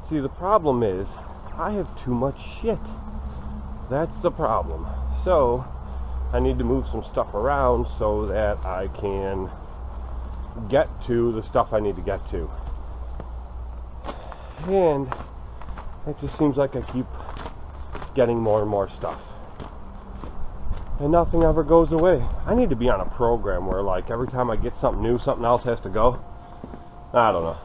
See, the problem is I have too much shit. That's the problem. So I need to move some stuff around so that I can get to the stuff I need to get to. And it just seems like I keep getting more and more stuff, and nothing ever goes away. I need to be on a program where, like, every time I get something new, something else has to go. I don't know.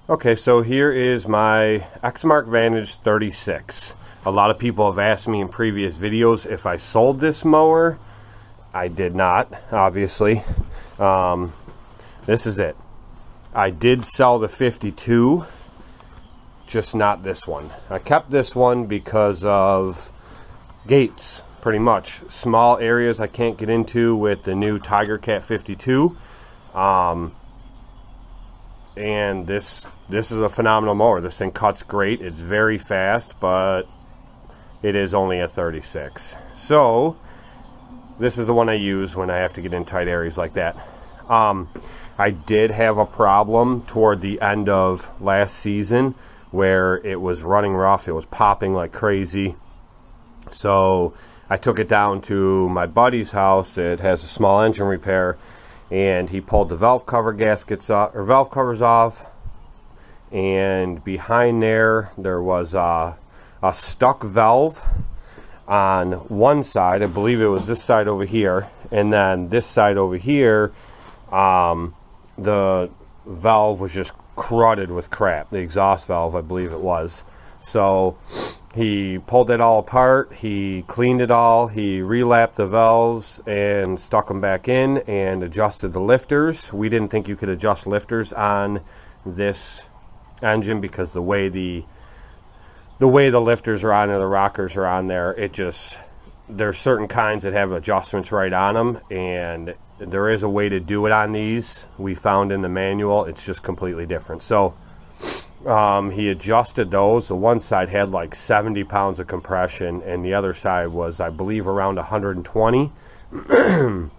Okay, so here is my Exmark Vantage 36. A lot of people have asked me in previous videos if I sold this mower. I did not, obviously. This is it. I did sell the 52, just not this one. I kept this one because of gates, pretty much. Small areas I can't get into with the new Tiger Cat 52. And this is a phenomenal mower. This thing cuts great. It's very fast, but it is only a 36. So this is the one I use when I have to get in tight areas like that. I did have a problem toward the end of last season where it was running rough. It was popping like crazy. So I took it down to my buddy's house. It has a small engine repair, and he pulled the valve cover gaskets off, or valve covers off, and behind there was a stuck valve on one side. I believe it was this side over here, and then this side over here, the valve was just crudted with crap. The exhaust valve, I believe it was. So he pulled it all apart, he cleaned it all, he relapped the valves and stuck them back in and adjusted the lifters. We didn't think you could adjust lifters on this engine because the way the lifters are on and the rockers are on there, there's certain kinds that have adjustments right on them, and there is a way to do it on these. We found in the manual, it's just completely different. So he adjusted those. The one side had like 70 pounds of compression, and the other side was, I believe, around 120. I'm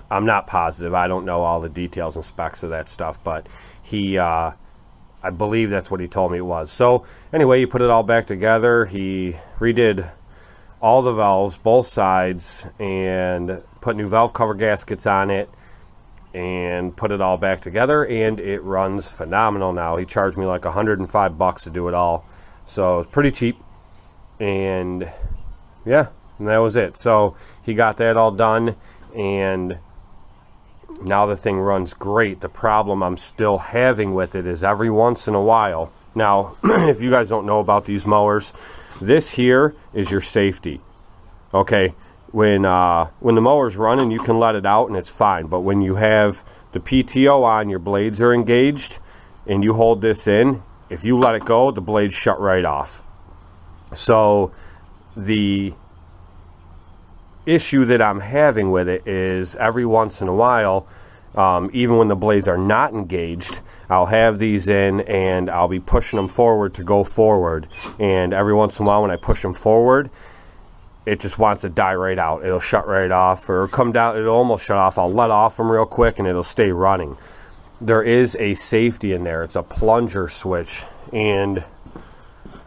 not positive. I don't know all the details and specs of that stuff, but I believe that's what he told me it was. So anyway, he put it all back together. He redid all the valves, both sides, and put new valve cover gaskets on it, and put it all back together, and it runs phenomenal now. He charged me like $105 to do it all, so it's pretty cheap. And yeah, and that was it. So he got that all done, and now the thing runs great. The problem I'm still having with it is every once in a while, now if you guys don't know about these mowers, this here is your safety. Okay, when the mower's running, you can let it out and it's fine. But when you have the PTO on, your blades are engaged, and you hold this in, if you let it go, the blades shut right off. So the issue that I'm having with it is every once in a while, even when the blades are not engaged, I'll have these in and I'll be pushing them forward to go forward, and every once in a while when I push them forward, it just wants to die right out. It'll shut right off, or come down, it'll almost shut off. I'll let off them real quick and it'll stay running. There is a safety in there. It's a plunger switch, and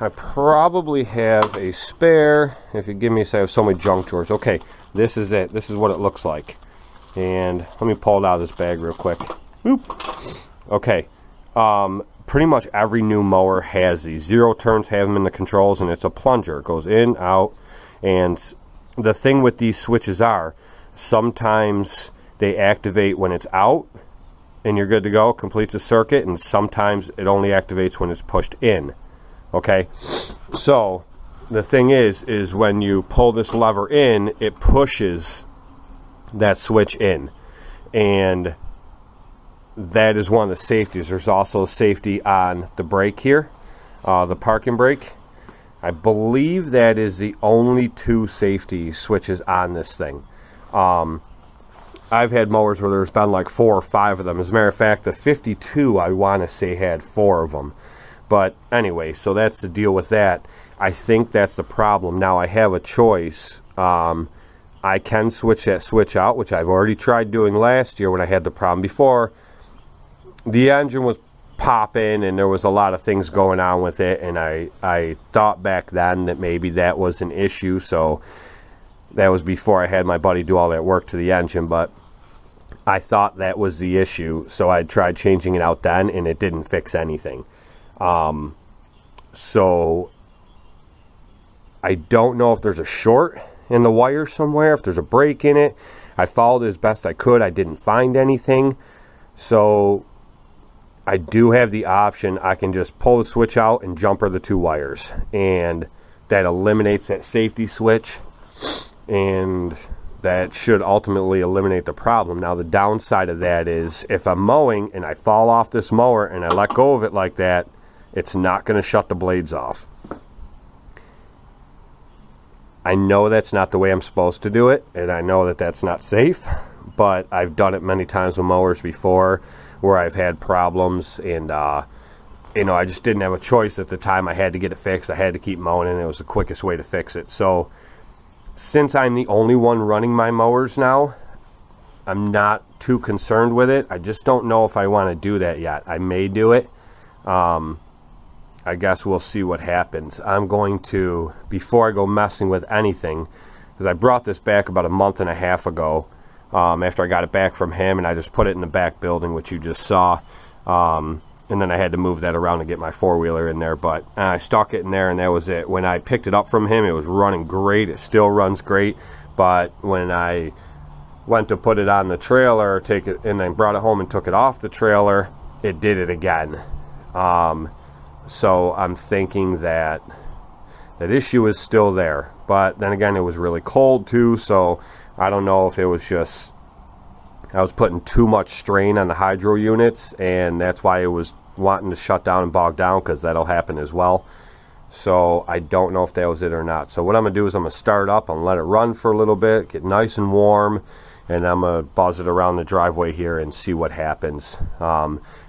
I probably have a spare. If you give me a second, I have so many junk drawers. Okay, this is it. This is what it looks like. And let me pull it out of this bag real quick. Boop. Okay. Pretty much every new mower has these. Zero turns have them in the controls, and it's a plunger. It goes in, out. And the thing with these switches are, sometimes they activate when it's out and you're good to go, completes a circuit, and sometimes it only activates when it's pushed in. Okay, so the thing is when you pull this lever in, it pushes that switch in. And that is one of the safeties. There's also safety on the brake here, the parking brake. I believe that is the only 2 safety switches on this thing. I've had mowers where there's been like 4 or 5 of them. As a matter of fact, the 52 I want to say had 4 of them. But anyway, so that's the deal with that. I think that's the problem. Now I have a choice. I can switch that switch out, which I've already tried doing last year when I had the problem before. The engine was popping and there was a lot of things going on with it, and I thought back then that maybe that was an issue. So that was before I had my buddy do all that work to the engine, but I thought that was the issue, so I tried changing it out then and it didn't fix anything. So I don't know if there's a short in the wire somewhere, if there's a break in it. I followed it as best I could. I didn't find anything. So I do have the option. I can just pull the switch out and jumper the 2 wires, and that eliminates that safety switch, and that should ultimately eliminate the problem. Now the downside of that is if I'm mowing and I fall off this mower and I let go of it like that, it's not going to shut the blades off. I know that's not the way I'm supposed to do it, and I know that that's not safe, but I've done it many times with mowers before where I've had problems, and you know, I just didn't have a choice at the time. I had to get it fixed. I had to keep mowing, and it was the quickest way to fix it. So since I'm the only one running my mowers now, I'm not too concerned with it. I just don't know if I want to do that yet. I may do it. I guess we'll see what happens. I'm going to, before I go messing with anything, because I brought this back about a month and a half ago, after I got it back from him, and I just put it in the back building, which you just saw. And then I had to move that around to get my 4-wheeler in there, but I stuck it in there, and that was it. When I picked it up from him, it was running great. It still runs great, but when I went to put it on the trailer, take it, and then brought it home and took it off the trailer, it did it again. So I'm thinking that that issue is still there, but then again, it was really cold too, so I don't know if it was just I was putting too much strain on the hydro units, and that's why it was wanting to shut down and bog down, because that'll happen as well. So I don't know if that was it or not. So what I'm gonna do is I'm gonna start up and let it run for a little bit, get nice and warm, and I'm gonna buzz it around the driveway here and see what happens.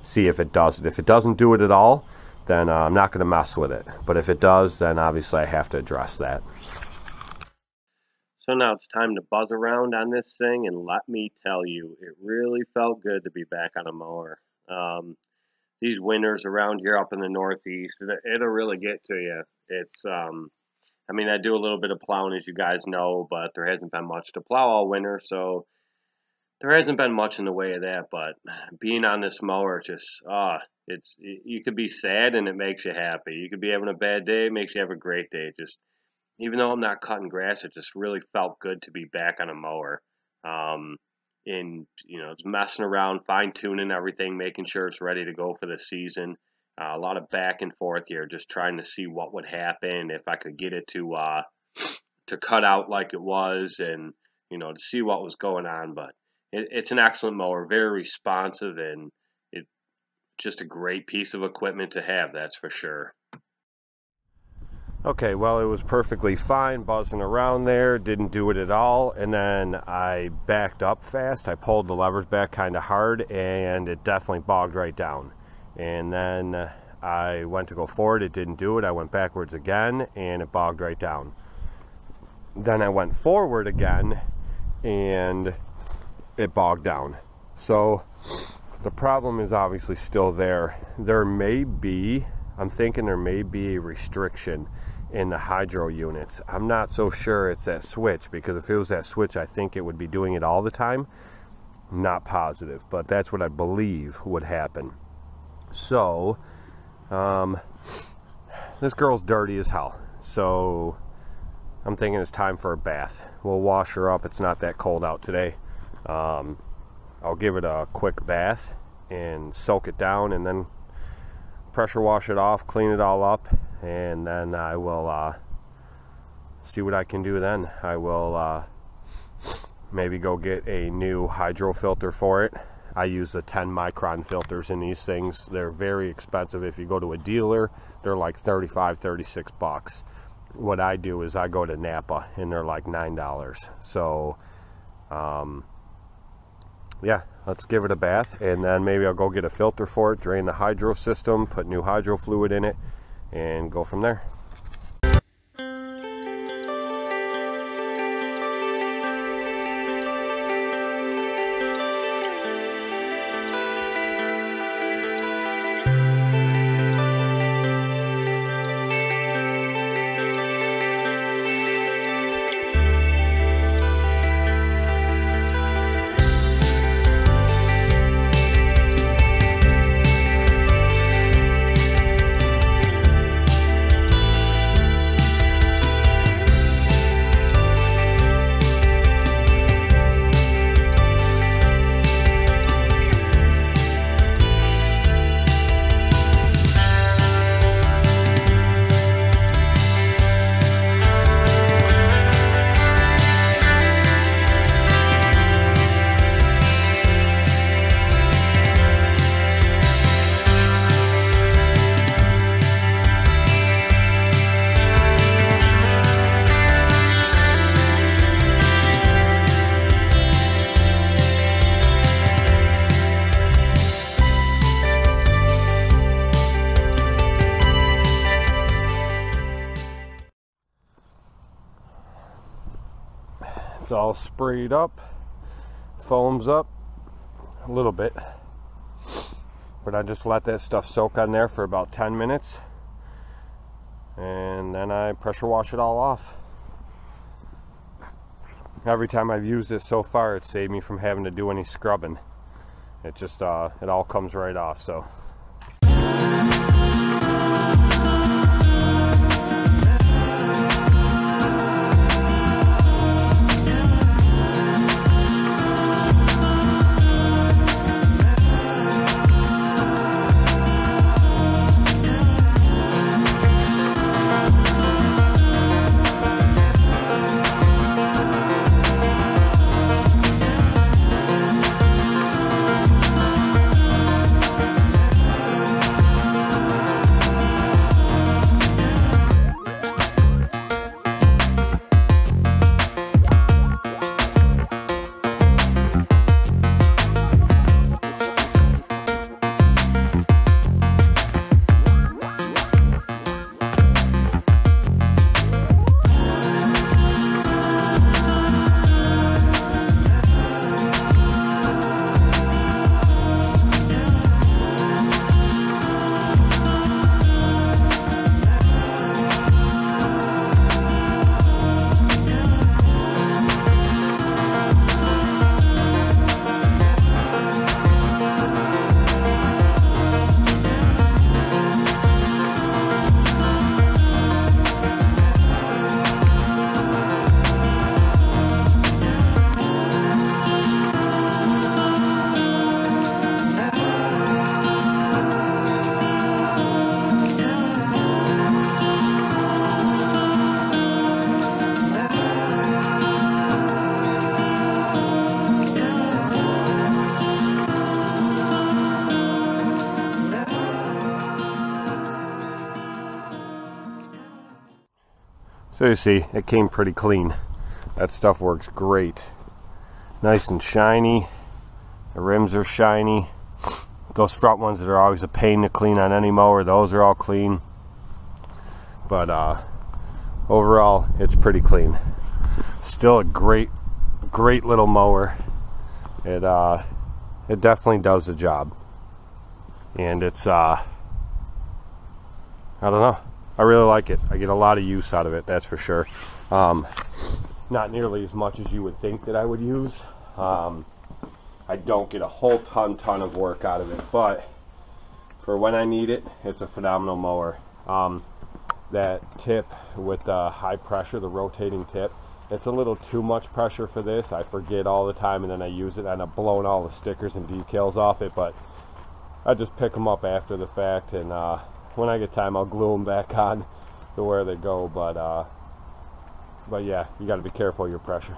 See if it does it. If it doesn't do it at all, then I'm not gonna mess with it. But if it does, then obviously I have to address that. So now it's time to buzz around on this thing, and let me tell you, it really felt good to be back on a mower. These winters around here up in the Northeast, it'll really get to you. It's, I mean, I do a little bit of plowing, as you guys know, but there hasn't been much to plow all winter, so there hasn't been much in the way of that. But being on this mower, just, you could be sad and it makes you happy. You could be having a bad day, it makes you have a great day. Just, even though I'm not cutting grass, it just really felt good to be back on a mower. And, you know, it's messing around, fine-tuning everything, making sure it's ready to go for the season. A lot of back and forth here, just trying to see what would happen if I could get it to cut out like it was, and, you know, to see what was going on. But it's an excellent mower, very responsive, and it's just a great piece of equipment to have, that's for sure. Okay, well, it was perfectly fine buzzing around there, didn't do it at all, and then I backed up fast. I pulled the levers back kind of hard, and it definitely bogged right down. And then I went to go forward, it didn't do it. I went backwards again, and it bogged right down. Then I went forward again, and it bogged down. So the problem is obviously still there. I'm thinking there may be a restriction in the hydro units. I'm not so sure it's that switch, because if it was that switch, I think it would be doing it all the time. Not positive, but that's what I believe would happen. So, this girl's dirty as hell, so I'm thinking it's time for a bath. We'll wash her up. It's not that cold out today. I'll give it a quick bath and soak it down, and then pressure wash it off, clean it all up, and then I will see what I can do then. I will maybe go get a new hydro filter for it. I use the 10 micron filters in these things. They're very expensive. If you go to a dealer, they're like 35, 36 bucks. What I do is I go to Napa and they're like $9. So yeah, let's give it a bath, and then maybe I'll go get a filter for it, drain the hydro system, put new hydro fluid in it, and go from there. It's all sprayed up, foams up a little bit, but I just let that stuff soak on there for about 10 minutes, and then I pressure wash it all off. Every time I've used this so far, it's saved me from having to do any scrubbing. It just it all comes right off. So you see, it came pretty clean. That stuff works great. Nice and shiny. The rims are shiny. Those front ones that are always a pain to clean on any mower, those are all clean. But overall, it's pretty clean. Still a great little mower. It definitely does the job. And it's I don't know. I really like it. I get a lot of use out of it, that's for sure. Not nearly as much as you would think that I would use. I don't get a whole ton of work out of it, but for when I need it, it's a phenomenal mower. That tip with the high pressure, the rotating tip, it's a little too much pressure for this. I forget all the time, and then I use it and I end up blowing all the stickers and decals off it, but I just pick them up after the fact, and when I get time, I'll glue them back on to where they go. But yeah, you got to be careful of your pressure.